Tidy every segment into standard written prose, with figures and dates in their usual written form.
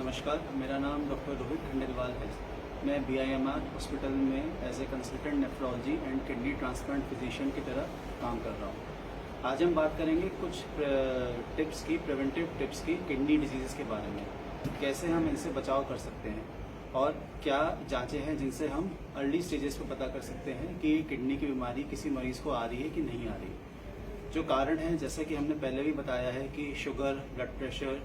नमस्कार, मेरा नाम डॉक्टर रोहित खंडेलवाल है। मैं BIMR हॉस्पिटल में as a consultant nephrology and kidney transplant physician की तरह काम कर रहा हूँ। आज हम बात करेंगे कुछ टिप्स की, प्रिवेंटिव टिप्स की किडनी डिजीज़ के बारे में। कैसे हम इनसे बचाव कर सकते हैं और क्या जांचें हैं जिनसे हम अर्ली स्टेजेस पर पता कर सकते हैं कि किडनी की बीमारी किसी मरीज़ को आ रही है कि नहीं आ रही। जो कारण हैं, जैसे कि हमने पहले भी बताया है कि शुगर, ब्लड प्रेशर,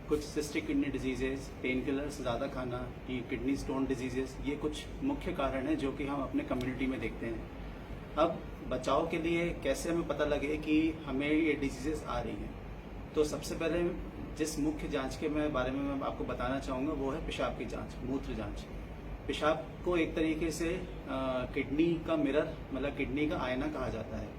कुछ cystic kidney diseases, pain killers ज़्यादा खाना, ये किडनी स्टोन डिजीजेज, ये कुछ मुख्य कारण हैं जो कि हम अपने कम्युनिटी में देखते हैं। अब बचाव के लिए कैसे हमें पता लगे कि हमें ये डिजीजेज आ रही हैं, तो सबसे पहले जिस मुख्य जांच के बारे में मैं आपको बताना चाहूँगा वो है पेशाब की जांच, मूत्र जांच। पेशाब को एक तरीके से किडनी का मिरर, मतलब किडनी का आईना कहा जाता है।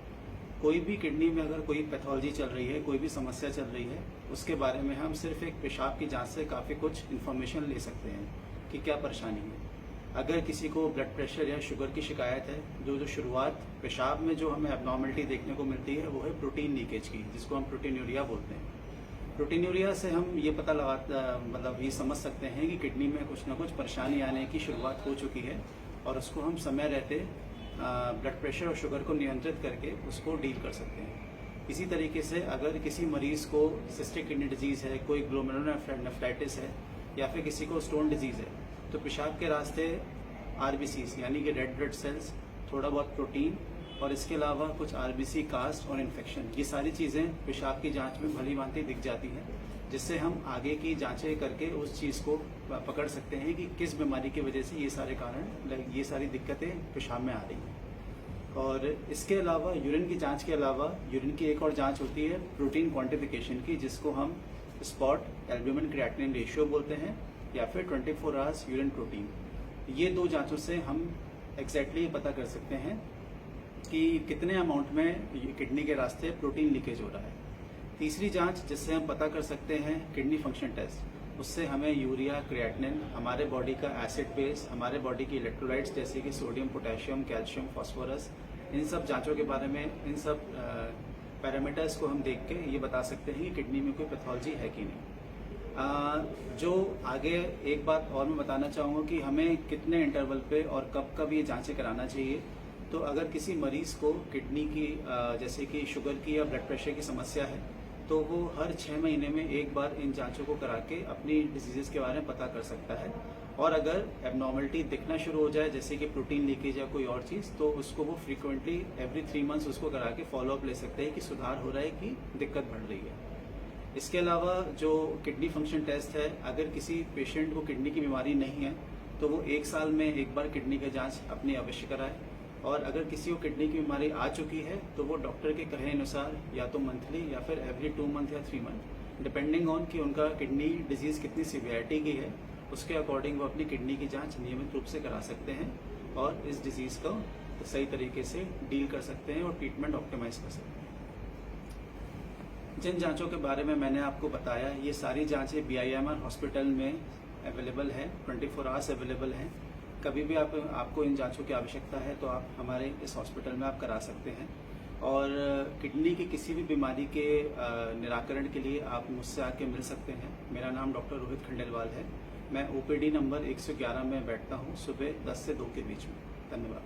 कोई भी किडनी में अगर कोई पैथोलॉजी चल रही है, कोई भी समस्या चल रही है, उसके बारे में हम सिर्फ एक पेशाब की जांच से काफ़ी कुछ इन्फॉर्मेशन ले सकते हैं कि क्या परेशानी है। अगर किसी को ब्लड प्रेशर या शुगर की शिकायत है, जो शुरुआत पेशाब में जो हमें एब्नॉर्मलिटी देखने को मिलती है वो है प्रोटीन लीकेज की, जिसको हम प्रोटीनूरिया बोलते हैं। प्रोटीनूरिया से हम ये पता मतलब ये समझ सकते हैं कि किडनी में कुछ ना कुछ परेशानी आने की शुरुआत हो चुकी है और उसको हम समय रहते ब्लड प्रेशर और शुगर को नियंत्रित करके उसको डील कर सकते हैं। इसी तरीके से अगर किसी मरीज को सिस्टिक किडनी डिजीज़ है, कोई ग्लोमेरुलोनेफ्राइटिस है या फिर किसी को स्टोन डिजीज़ है, तो पेशाब के रास्ते RBCs यानी कि रेड ब्लड सेल्स, थोड़ा बहुत प्रोटीन और इसके अलावा कुछ RBC कास्ट और इन्फेक्शन, ये सारी चीज़ें पेशाब की जांच में भली भांति दिख जाती हैं, जिससे हम आगे की जांचें करके उस चीज़ को पकड़ सकते हैं कि किस बीमारी की वजह से ये सारे कारण, ये सारी दिक्कतें पेशाब में आ रही हैं। और इसके अलावा यूरिन की जांच के अलावा यूरिन की एक और जांच होती है प्रोटीन क्वांटिफिकेशन की, जिसको हम स्पॉट एल्ब्यूमिन क्रिएटिनिन रेशियो बोलते हैं या फिर 24 आवर्स यूरिन प्रोटीन। ये दो जांचों से हम एग्जैक्टली पता कर सकते हैं कि कितने अमाउंट में किडनी के रास्ते प्रोटीन लीकेज हो रहा है। तीसरी जांच जिससे हम पता कर सकते हैं किडनी फंक्शन टेस्ट, उससे हमें यूरिया, क्रिएटिनिन, हमारे बॉडी का एसिड बेस, हमारे बॉडी की इलेक्ट्रोलाइट्स जैसे कि सोडियम, पोटेशियम, कैल्शियम, फास्फोरस, इन सब जांचों के बारे में, इन सब पैरामीटर्स को हम देख के ये बता सकते हैं कि किडनी में कोई पैथोलॉजी है कि नहीं। जो आगे एक बात और मैं बताना चाहूँगा कि हमें कितने इंटरवल पे और कब कब ये जांचें कराना चाहिए। तो अगर किसी मरीज को किडनी की जैसे कि शुगर की या ब्लड प्रेशर की समस्या है, तो वो हर 6 महीने में एक बार इन जांचों को करा के अपनी डिजीजेस के बारे में पता कर सकता है। और अगर एबनॉर्मलिटी दिखना शुरू हो जाए, जैसे कि प्रोटीन लीकेज या कोई और चीज़, तो उसको वो फ्रीक्वेंटली एवरी 3 मंथ्स उसको करा के फॉलोअप ले सकते हैं कि सुधार हो रहा है कि दिक्कत बढ़ रही है। इसके अलावा जो किडनी फंक्शन टेस्ट है, अगर किसी पेशेंट को किडनी की बीमारी नहीं है तो वो 1 साल में एक बार किडनी का जाँच अपनी अवश्य कराए। और अगर किसी को किडनी की बीमारी आ चुकी है तो वो डॉक्टर के कहे अनुसार या तो मंथली या फिर एवरी 2 मंथ या 3 मंथ, डिपेंडिंग ऑन कि उनका किडनी डिजीज़ कितनी सीवियरिटी की है, उसके अकॉर्डिंग वो अपनी किडनी की जांच नियमित रूप से करा सकते हैं और इस डिजीज़ को सही तरीके से डील कर सकते हैं और ट्रीटमेंट ऑप्टिमाइज कर सकते हैं। जिन जांचों के बारे में मैंने आपको बताया, ये सारी जांचें BIMR हॉस्पिटल में अवेलेबल है, 24 आवर्स अवेलेबल हैं। कभी भी आपको इन जांचों की आवश्यकता है तो आप हमारे इस हॉस्पिटल में आप करा सकते हैं। और किडनी की किसी भी बीमारी के निराकरण के लिए आप मुझसे आके मिल सकते हैं। मेरा नाम डॉक्टर रोहित खंडेलवाल है। मैं OPD नंबर 111 में बैठता हूँ सुबह 10 से 2 के बीच में। धन्यवाद।